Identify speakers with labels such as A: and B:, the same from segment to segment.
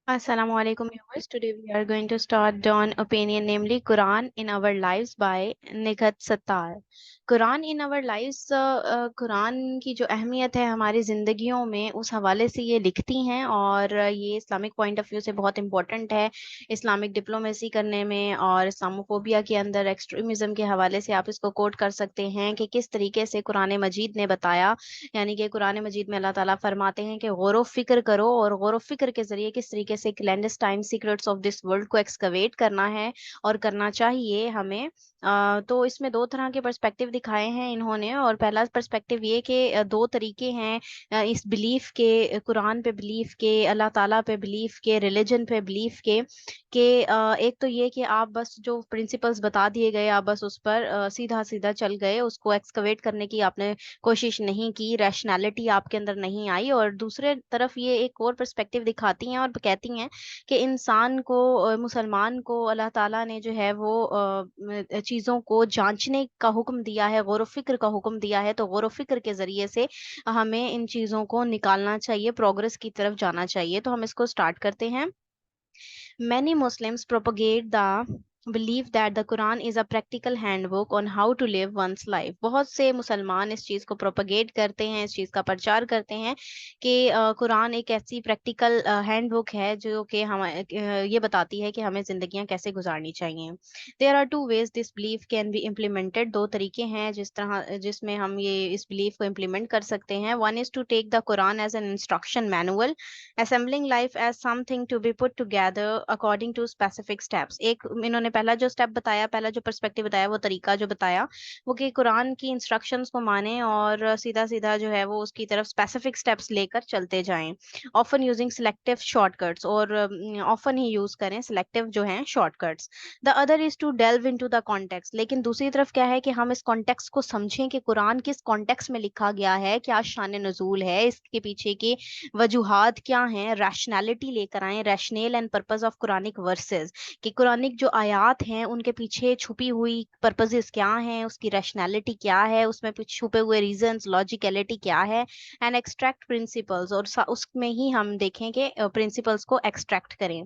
A: Assalamu alaikum viewers. Today we are going to start on opinion, namely Quran in Our Lives by Nighat Sattar. Quran in our lives, कुरान की जो अहमियत है हमारी ज़िंदगियों में, उस हवाले से ये लिखती हैं और ये इस्लामिक पॉइंट ऑफ व्यू से बहुत इंपॉर्टेंट है इस्लामिक डिप्लोमेसी करने में। और इस्लामोफोबिया के अंदर एक्सट्रीमिज़म के हवाले से आप इसको कोट कर सकते हैं कि किस तरीके से कुरान मजीद ने बताया। यानी कि कुरान मजीद में अल्लाह ताला फरमाते हैं कि गौर फिक्र करो और गौर फिक्र के जरिए किस तरीके से clandestine secrets of this world को एक्सकवेट करना है और करना चाहिए हमें। तो इसमें दो तरह के पर्सपेक्टिव दिखाए हैं इन्होंने। और पहला पर्सपेक्टिव ये कि दो तरीके हैं इस बिलीफ के, कुरान पे बिलीफ के, अल्लाह ताला पे बिलीफ के, रिलीजन पे बिलीफ के। एक तो ये कि आप बस जो प्रिंसिपल्स बता दिए गए आप बस उस पर सीधा सीधा चल गए, उसको एक्सकवेट करने की आपने कोशिश नहीं की, रैशनैलिटी आपके अंदर नहीं आई। और दूसरे तरफ ये एक और पर्सपेक्टिव दिखाती हैं और कहती हैं कि इंसान को, मुसलमान को अल्लाह ताला ने जो है वो चीज़ों को जांचने का हुक्म दिया है, गौर फिक्र का हुक्म दिया है। तो गौर फिक्र के ज़रिए से हमें इन चीज़ों को निकालना चाहिए, प्रोग्रेस की तरफ जाना चाहिए। तो हम इसको स्टार्ट करते हैं। Many Muslims propagate the belief that the Quran is a practical handbook on how to live one's life. बहुत से मुसलमान इस चीज़ को प्रोपगेट करते हैं, इस चीज़ का प्रचार करते हैं कि कुरान एक ऐसी प्रैक्टिकल हैंडबुक है जो कि हम ये बताती है कि हमें ज़िंदगियां कैसे गुजारनी चाहिए। There are two ways this belief can be implemented. दो तरीके हैं जिसमें हम ये इस बिलीफ को इम्प्लीमेंट कर सकते हैं। One is to take the Quran as an instruction manual, assembling life as something to be put together according to specific steps। एक इन्होंने पहला जो स्टेप बताया, पहला जो पर्सपेक्टिव बताया, वो तरीका जो बताया वो कि कुरान की इंस्ट्रक्शंस को माने और सीधा सीधा जो है वो उसकी तरफ स्पेसिफिक स्टेप्स लेकर चलते जाएं। ऑफन यूजिंग सिलेक्टिव शॉर्टकट्स, और ऑफन ही यूज करें सिलेक्टिव जो हैं shortcuts. The other is to delve into the context. लेकिन दूसरी तरफ क्या है कि हम इस कॉन्टेक्स्ट को समझें कि कुरान किस कॉन्टेक्स्ट में लिखा गया है, क्या शान नुज़ूल है, इसके पीछे की वजूहात क्या हैं, रैशनैलिटी लेकर आए, rational and purpose of Quranic verses, कि कुरानिक जो आयात हैं उनके पीछे छुपी हुई पर्पसेस क्या हैं, उसकी रैशनैलिटी क्या है, उसमें छुपे हुए रीजंस, लॉजिकलिटी क्या है, एंड एक्सट्रैक्ट प्रिंसिपल्स। और उसमें ही हम देखें कि प्रिंसिपल्स को एक्सट्रैक्ट करें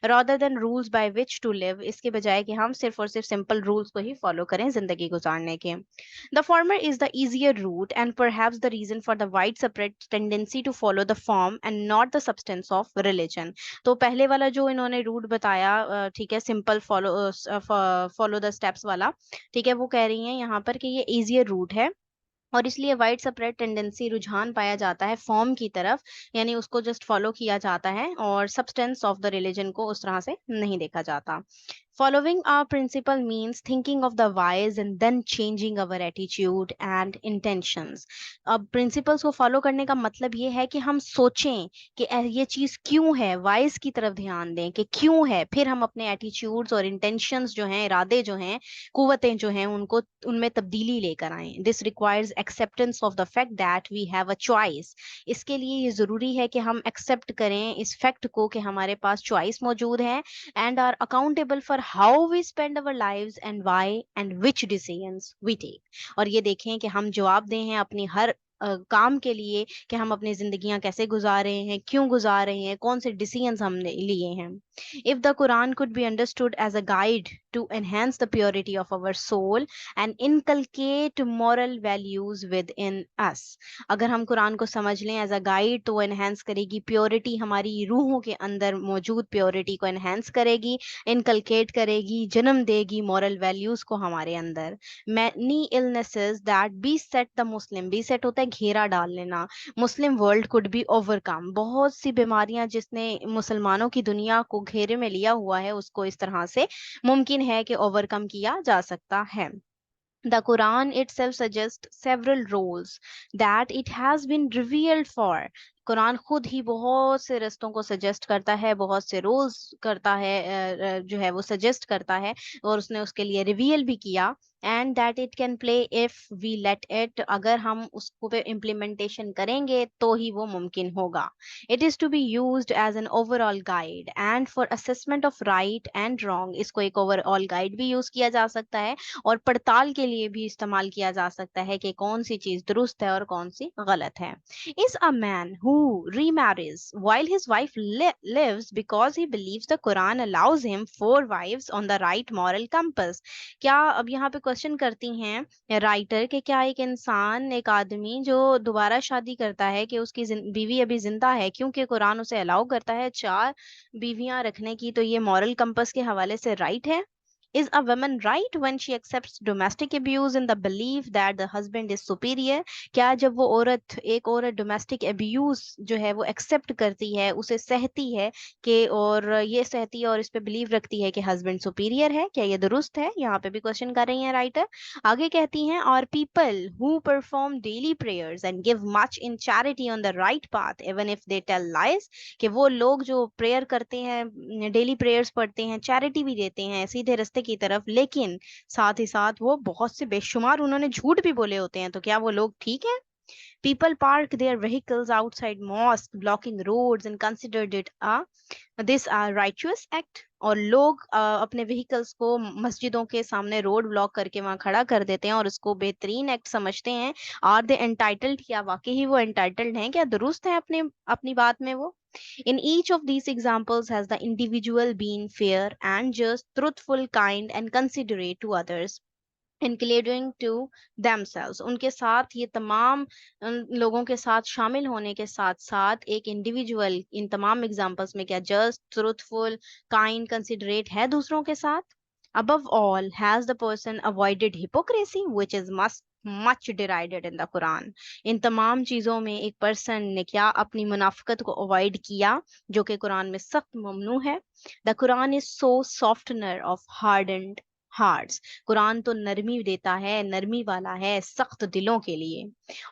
A: rather than rules by which to live, इसके बजाय कि हम सिर्फ और सिर्फ सिंपल रूल्स को ही फॉलो करें जिंदगी गुजारने के। The former is the easier route and perhaps the reason for the widespread tendency to follow the form and not the substance of religion। तो पहले वाला जो इन्होंने रूट बताया, ठीक है, सिंपल फॉलो द स्टेप्स वाला, ठीक है, वो कह रही हैं यहाँ पर कि ये easier रूट है और इसलिए वाइड स्प्रेड टेंडेंसी, रुझान पाया जाता है फॉर्म की तरफ, यानी उसको जस्ट फॉलो किया जाता है और सब्सटेंस ऑफ द रिलीजन को उस तरह से नहीं देखा जाता। Following our principle means thinking of the whys and then changing our attitude and intentions। अब प्रिंसिपल्स को फॉलो करने का मतलब ये है कि हम सोचें कि ये चीज़ क्यों है, वाइज की तरफ ध्यान दें कि क्यों है, फिर हम अपने एटीट्यूड्स और इंटेंशंस जो हैं, इरादे जो हैं, कुव्वतें जो हैं, उनको उनमें तब्दीली लेकर आएं। This requires acceptance of the fact that we have a choice. इसके लिए ये ज़रूरी है कि हम एक्सेप्ट करें इस फैक्ट को कि हमारे पास चॉइस मौजूद है, and are accountable for how we spend our lives and why and which decisions we take। और ये देखें कि हम जवाबदेह हैं अपनी हर काम के लिए कि हम अपनी जिंदगियां कैसे गुजार रहे हैं, क्यों गुजार रहे हैं, कौन से डिसीजंस हमने लिए हैं। If the Quran could be understood as a guide to enhance the purity of our soul and inculcate moral values within us. अगर हम कुरान को समझ लें एज अ गाइड तो वो एनहेंस करेगी प्योरिटी, हमारी रूहों के अंदर मौजूद प्योरिटी को एनहेंस करेगी, इनकलकेट करेगी, जन्म देगी मॉरल वैल्यूज को हमारे अंदर। Many illnesses that be set the Muslim, be set होता है घेरा डाल लेना, Muslim world could be overcome. बहुत सी बीमारियां जिसने मुसलमानों की दुनिया को घेरे में लिया हुआ है उसको इस तरह से मुमकिन है कि ओवरकम किया जा सकता है। The Quran itself suggests several roles that it has been revealed for। Quran खुद ही बहुत से रास्तों को सजेस्ट करता है, बहुत से रोल्स करता है, जो है वो सजेस्ट करता है और उसने उसके लिए रिवील भी किया। and that it can play if we let it, अगर हम उसको पे implementation करेंगे तो ही वो मुमकिन होगा. It is to be used as an overall guide and for assessment of right and wrong. इसको एक overall guide भी use किया जा सकता है और पड़ताल के लिए भी इस्तेमाल किया जा सकता है कि कौन सी चीज दुरुस्त है और कौन सी गलत है. Is a man who remarries while his wife lives because he believes the Quran allows him 4 wives on the right moral compass. क्या अब यहाँ पे क्वेश्चन करती हैं राइटर कि क्या एक इंसान, एक आदमी जो दोबारा शादी करता है कि उसकी बीवी अभी जिंदा है, क्योंकि कुरान उसे अलाउ करता है 4 बीवियां रखने की, तो ये मॉरल कंपस के हवाले से राइट है? Is a woman right when she accepts domestic abuse in the belief that the husband is superior? क्या जब वो औरत, एक औरत डोमेस्टिक अब्यूज जो है वो एक्सेप्ट करती है, उसे सहती है कि, और ये सहती है और इस पे बिलीव रखती है कि हस्बैंड सुपीरियर है, क्या ये दुरुस्त है? यहाँ पे भी क्वेश्चन कर रही हैं राइटर. आगे कहती हैं, और people who perform daily prayers and give much in charity on the right path even if they tell lies, कि वो लोग जो प्रेयर करते हैं, डेली प्रेयर्स पढ़ते हैं, चैरिटी भी देते हैं सीधे रास्ते की तरफ, लेकिन साथ ही साथ वो बहुत से बेशुमार उन्होंने झूठ भी बोले होते हैं, तो क्या वो लोग ठीक है? People park their vehicles outside mosque, blocking roads, and considered it a righteous act. और लोग अपने व्हीकल्स को मस्जिदों के सामने रोड ब्लॉक करके वहां खड़ा कर देते हैं और उसको बेहतरीन एक्ट समझते हैं. Are they entitled? क्या वाकई ही वो एंटाइटल्ड हैं? क्या दुरुस्त है अपने अपनी बात में वो? In each of these examples has the individual been fair and just, truthful, kind, and considerate to others, including to themselves. उनके साथ ये तमाम लोगों के साथ शामिल होने के साथ साथ एक इंडिविजुअल इन तमाम एग्जांपल्स में क्या जस्ट, ट्रूथफुल, काइंड, कंसिडरेट है दूसरों के साथ? Above all, has the person avoided hypocrisy, which is much derided in the Quran? इन तमाम चीजों में एक पर्सन ने क्या अपनी मुनाफिकत को अवॉइड किया, जो कि कुरान में सख्त ममनू है? The Quran is so softener of hardened hearts. Quran तो नरमी देता है, नरमी वाला है सख्त दिलों के लिए.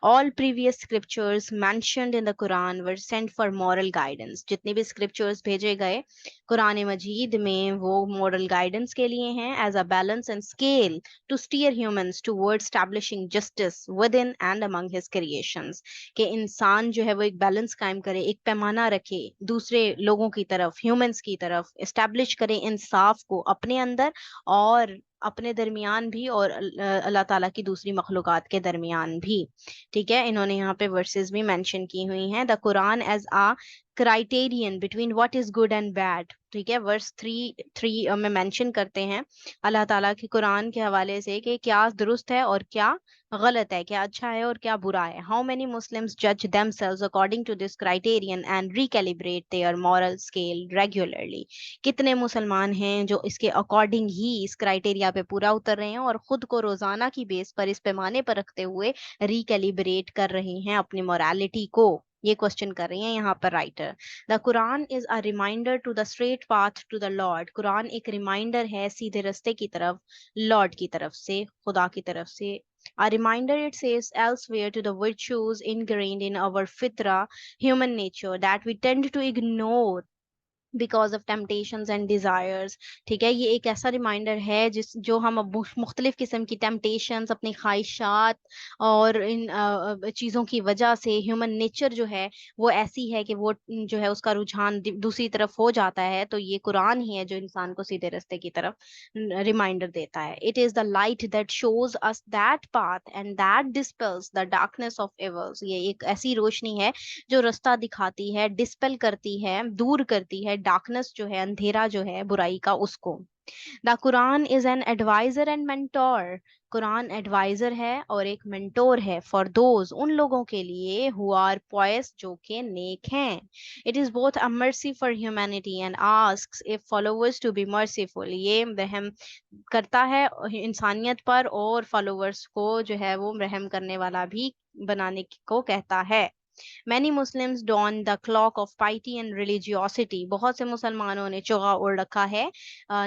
A: All previous scriptures mentioned in the Quran were sent for moral guidance. जितने भी scriptures भेजे गए कुरान मजीद में वो moral guidance के लिए हैं, as a balance and scale to steer humans toward establishing justice within and among his creations. कि इंसान जो है वो एक बैलेंस कायम करे, एक पैमाना रखे दूसरे लोगों की तरफ, ह्यूमंस की तरफ, एस्टैब्लिश करे इंसाफ को अपने अंदर और अपने दरमियान भी, और अल्लाह ताला की दूसरी मखलूकात के दरमियान भी. ठीक है, इन्होंने यहाँ पे वर्सेस भी मेंशन की हुई हैं. The Quran as a criterion between what is good and bad. ठीक है, वर्स 3 में मेंशन करते हैं अल्लाह ताला के कुरान के हवाले से कि क्या दुरुस्त है और क्या गलत है, क्या अच्छा है और क्या बुरा है. हाउ मेनी मुस्लिम्स जज themselves according to this criterion and recalibrate their moral scale regularly? कितने मुसलमान हैं जो इसके अकॉर्डिंग ही, इस क्राइटेरिया पे पूरा उतर रहे हैं और खुद को रोजाना की बेस पर इस पैमाने पर रखते हुए रिकैलिब्रेट कर रहे हैं अपनी मोरालिटी को? ये क्वेश्चन कर रही हैं यहाँ पर writer. The Quran is a reminder to the straight path to the Lord. कुरान एक रिमाइंडर है सीधे रास्ते की तरफ, लॉर्ड की तरफ से, खुदा की तरफ से. A reminder, it says elsewhere, to the virtues ingrained in our fitra, human nature, that we tend to ignore because of temptations and desires. ठीक है, ये एक ऐसा रिमाइंडर है जो हम अब मुख्तलिफ किस्म की टेम्पटेशंस, अपनी ख्वाहिशात और इन चीज़ों की वजह से ह्यूमन नेचर जो है वो ऐसी है कि वो जो है उसका रुझान दूसरी तरफ हो जाता है. तो ये कुरान ही है जो इंसान को सीधे रास्ते की तरफ रिमाइंडर देता है. It is the light that shows us that path and that dispels the darkness of evils. ये एक ऐसी रोशनी है जो रास्ता दिखाती है, डिस्पेल करती है, दूर करती है डार्कनेस जो है, अंधेरा जो है बुराई का, उसको. The Quran is an adviser and mentor. कुरान एडवाइजर है और एक मेंटोर है फॉर दोज, उन लोगों के लिए हु आर पॉयस, जो के नेक हैं. It is both a mercy for humanity and asks if followers to be merciful. ये रहम करता है इंसानियत पर और फॉलोअर्स को जो है वो रहम करने वाला भी बनाने को कहता है. Many Muslims don the cloak of piety and religiosity. बहुत से मुसलमानों ने चोगा ओढ़ रखा है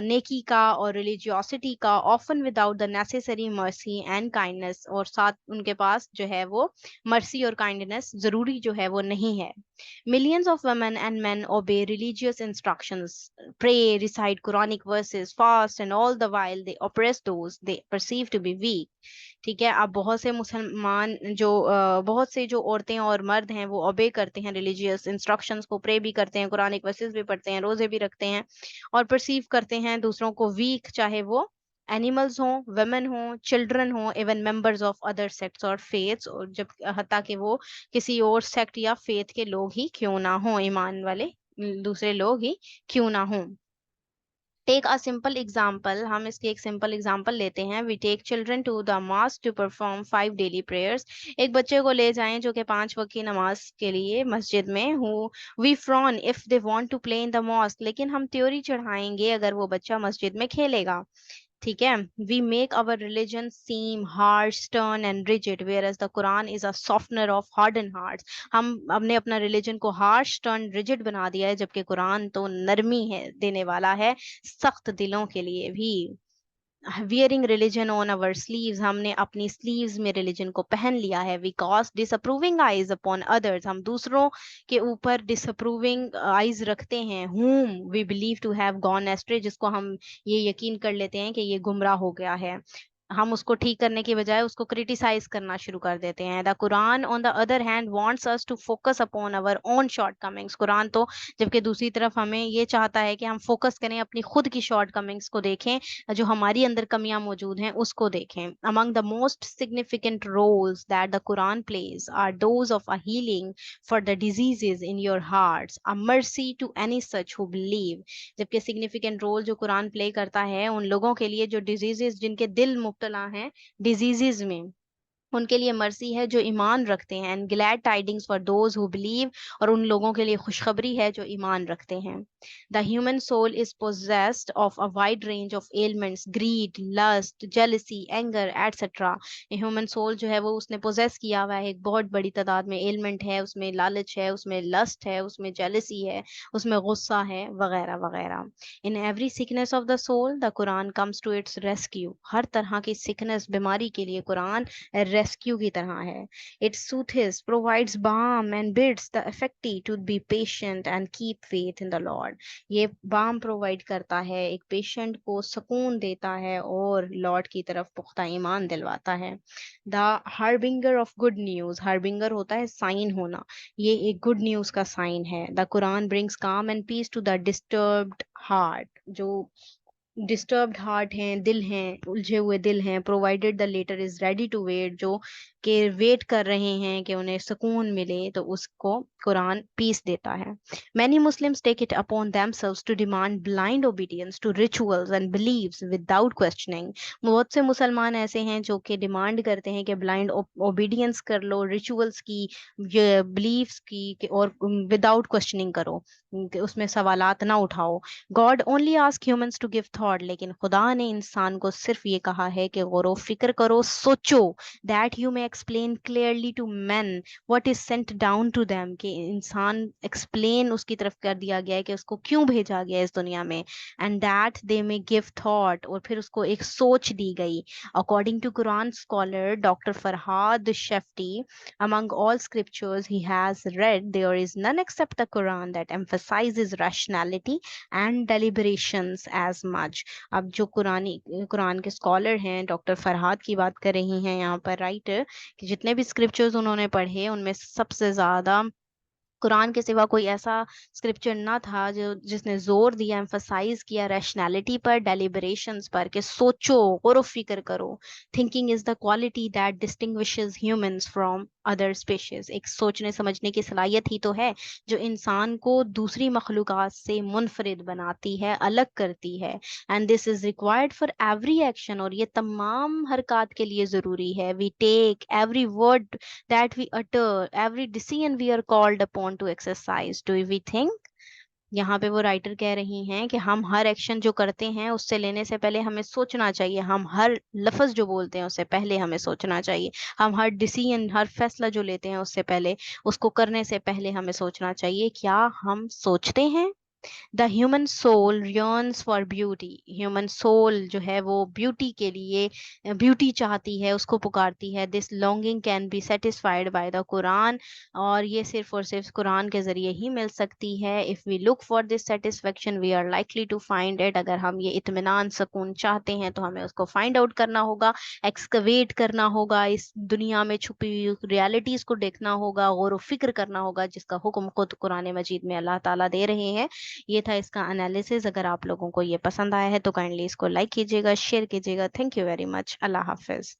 A: नेकी का और religiosity का, often without the necessary mercy and kindness, और साथ उनके पास जो है वो mercy और kindness जरूरी जो है वो नहीं है. Millions of women and men obey religious instructions, pray, recite Quranic verses, fast, and all the while they oppress those they perceive to be weak. ठीक है. अब बहुत से मुसलमान जो बहुत से जो औरतें और मर्द हैं वो ओबे करते हैं रिलीजियस इंस्ट्रक्शंस को, प्रे भी करते हैं, कुरानिक वर्सेस भी पढ़ते हैं, रोजे भी रखते हैं, और परसीव करते हैं दूसरों को वीक, चाहे वो एनिमल्स हों, वुमेन हों, चिल्ड्रन हों, even members of other sects और फेथ्स, और जब हत्ता कि वो किसी और सेक्ट या फेथ के लोग ही क्यों ना हों, ईमान वाले दूसरे लोग ही क्यों ना हों. टेक अ सिंपल एग्जाम्पल, हम इसकी एक सिंपल एग्जाम्पल लेते हैं. We take children to the mosque to perform 5 daily prayers. एक बच्चे को ले जाएं जो कि 5 वक्त की नमाज के लिए मस्जिद में हो. We frown if they want to play in the mosque, लेकिन हम त्योरी चढ़ाएंगे अगर वो बच्चा मस्जिद में खेलेगा. ठीक है. We make our religion seem harsh, stern and rigid, whereas the Quran is a softener of harden hearts. हम हमने अपना रिलीजन को हार्श, स्टर्न, रिजिड बना दिया है, जबकि कुरान तो नरमी है देने वाला है सख्त दिलों के लिए भी. Wearing religion on our sleeves, हमने अपनी स्लीव्स में रिलीजन को पहन लिया है. We cast disapproving eyes upon others, हम दूसरों के ऊपर डिसअप्रूविंग आइज रखते हैं. whom we believe to have gone astray, जिसको हम ये यकीन कर लेते हैं कि ये गुमराह हो गया है. हम उसको ठीक करने की बजाय उसको क्रिटिसाइज करना शुरू कर देते हैं. The Quran on the other hand wants us to focus upon our own shortcomings, कुरान तो जबकि दूसरी तरफ हमें ये चाहता है कि हम फोकस करें, अपनी खुद की शॉर्ट कमिंग्स को देखें, जो हमारी अंदर कमियां मौजूद हैं उसको देखें. Among the most significant roles that the Quran plays are those of a healing for the diseases in your hearts, a mercy to any such who believe. जबकि सिग्निफिकेंट रोल जो कुरान प्ले करता है उन लोगों के लिए जो डिजीजेस, जिनके दिल मुब्तला हैं डिजीजेस में, उनके लिए मर्सी है जो ईमान रखते हैं. And glad tidings for those who believe, और उन लोगों के लिए खुशखबरी है जो ईमान रखते हैं. The human soul is possessed of a wide range of elements, greed, lust, jealousy, anger etcetera. Human soul जो है वो उसने पोजेस किया हुआ है एक बहुत बड़ी तादाद में एलिमेंट है, उसमें लालच है, उसमें लस्ट है, उसमें जेलसी है, उसमें गुस्सा है, वगैरह वगैरह. In every sickness of the soul the Quran comes to its rescue. हर तरह की सिकनेस, बीमारी के लिए कुरान रेस्क्यू की तरह है. It soothes, provides balm and bids the affectee to be patient and keep faith in the Lord. ये balm provide करता है, एक पेशेंट को सुकून देता है और लॉर्ड की तरफ पुख्ता ईमान दिलवाता है. The harbinger of good news, harbinger होता है साइन होना, ये एक गुड न्यूज का साइन है. The Quran brings calm and peace to the disturbed heart, जो डिस्टर्ब्ड हार्ट हैं, दिल हैं, उलझे हुए दिल हैं. Provided the latter is ready to wait, जो कि वेट कर रहे हैं कि उन्हें सुकून मिले, तो उसको कुरान पीस देता है. Many Muslims take it upon themselves to demand blind obedience to rituals and beliefs without questioning. बहुत से मुसलमान ऐसे हैं जो कि डिमांड करते हैं कि ब्लाइंड ओबीडियंस कर लो, रिचुअल्स की, बिलीव्स की, और विदाउट क्वेश्चनिंग करो, कि उसमें सवालात ना उठाओ. God only asks humans to give thought, लेकिन खुदा ने इंसान को सिर्फ ये कहा है कि गौर फिक्र करो, सोचो. That you may explain clearly to man what is sent down to them, कि इंसान एक्सप्लेन उसकी तरफ कर दिया गया है कि उसको क्यों भेजा गया है इस दुनिया में. And that they may give thought, और फिर उसको एक सोच दी गई. According to Quran scholar doctor Farhad Shafti, among all scriptures he has read, there is none except the Quran that emphasizes rationality and deliberations as much. अब जो कुरान के स्कॉलर हैं, डॉक्टर फरहाद की बात कर रही हैं यहाँ पर राइटर, कि जितने भी स्क्रिप्चर्स उन्होंने पढ़े उनमें सबसे ज्यादा कुरान के सिवा कोई ऐसा स्क्रिप्चर ना था जो जिसने जोर दिया, एम्फसाइज किया रैशनैलिटी पर, डेलिबरेशंस पर, कि सोचो, गौर फिक्र करो. Thinking is the quality that distinguishes humans from other species. एक सोचने समझने की सलाहियत ही तो है जो इंसान को दूसरी मखलूकात से मुनफरिद बनाती है, अलग करती है. And this is required for every action, और ये तमाम हरकत के लिए ज़रूरी है. We take every word that we utter, every decision we are called upon to exercise. Do we think? यहाँ पे वो राइटर कह रही हैं कि हम हर एक्शन जो करते हैं उससे लेने से पहले हमें सोचना चाहिए, हम हर लफ्ज जो बोलते हैं उससे पहले हमें सोचना चाहिए, हम हर डिसीजन, हर फैसला जो लेते हैं उससे पहले, उसको करने से पहले हमें सोचना चाहिए क्या हम सोचते हैं। The human soul yearns for beauty, human soul जो है वो ब्यूटी के लिए, ब्यूटी चाहती है, उसको पुकारती है। This longing can be satisfied by the Quran, और ये सिर्फ और सिर्फ कुरान के जरिए ही मिल सकती है। If we look for this satisfaction we are likely to find it, अगर हम ये इत्मीनान सुकून चाहते हैं तो हमें उसको फाइंड आउट करना होगा, एक्सकवेट करना होगा, इस दुनिया में छुपी हुई रियलिटीज को देखना होगा, गौर व फिक्र करना होगा, जिसका हुक्म खुद कुरान मजीद में अल्लाह ताला दे रहे हैं। ये था इसका एनालिसिस। अगर आप लोगों को ये पसंद आया है तो काइंडली इसको लाइक कीजिएगा, शेयर कीजिएगा। Thank you very much. Allah Hafiz.